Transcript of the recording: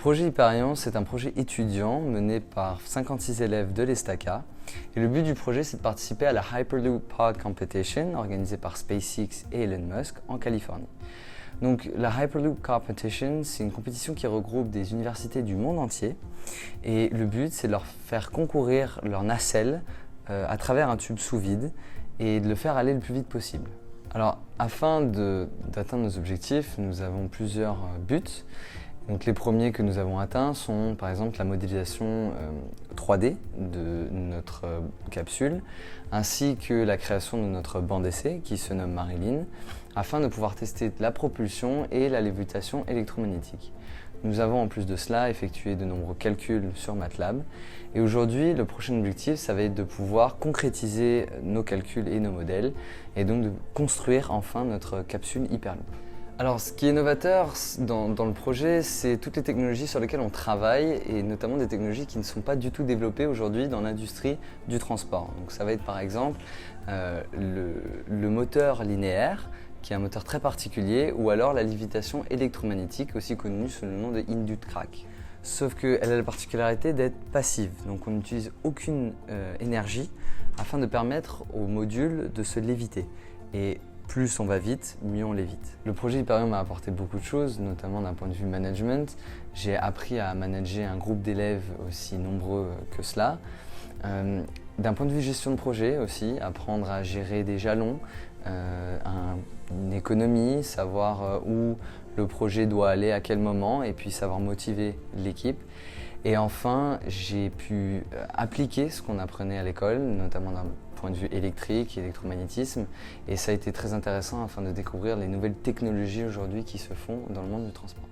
projet Hyperion, c'est un projet étudiant mené par 56 élèves de l'Estaca. Et le but du projet, c'est de participer à la Hyperloop Pod Competition organisée par SpaceX et Elon Musk en Californie. Donc la Hyperloop Competition, c'est une compétition qui regroupe des universités du monde entier. Et le but, c'est de leur faire concourir leur nacelle à travers un tube sous vide et de le faire aller le plus vite possible. Alors, afin d'atteindre nos objectifs, nous avons plusieurs buts. Donc, les premiers que nous avons atteints sont par exemple la modélisation 3D de notre capsule, ainsi que la création de notre banc d'essai qui se nomme Marilyn, afin de pouvoir tester la propulsion et la lévitation électromagnétique. Nous avons en plus de cela effectué de nombreux calculs sur MATLAB et aujourd'hui le prochain objectif ça va être de pouvoir concrétiser nos calculs et nos modèles et donc de construire enfin notre capsule Hyperloop. Alors ce qui est novateur dans le projet, c'est toutes les technologies sur lesquelles on travaille et notamment des technologies qui ne sont pas du tout développées aujourd'hui dans l'industrie du transport. Donc ça va être par exemple le moteur linéaire, qui est un moteur très particulier, ou alors la lévitation électromagnétique, aussi connue sous le nom de induced crack. Sauf qu'elle a la particularité d'être passive, donc on n'utilise aucune énergie afin de permettre au module de se léviter. Et plus on va vite, mieux on lévite. Le projet Hyperion m'a apporté beaucoup de choses, notamment d'un point de vue management. J'ai appris à manager un groupe d'élèves aussi nombreux que cela. D'un point de vue gestion de projet aussi, apprendre à gérer des jalons, une économie, savoir où le projet doit aller, à quel moment, et puis savoir motiver l'équipe. Et enfin, j'ai pu appliquer ce qu'on apprenait à l'école, notamment d'un point de vue électrique, électromagnétisme, et ça a été très intéressant afin de découvrir les nouvelles technologies aujourd'hui qui se font dans le monde du transport.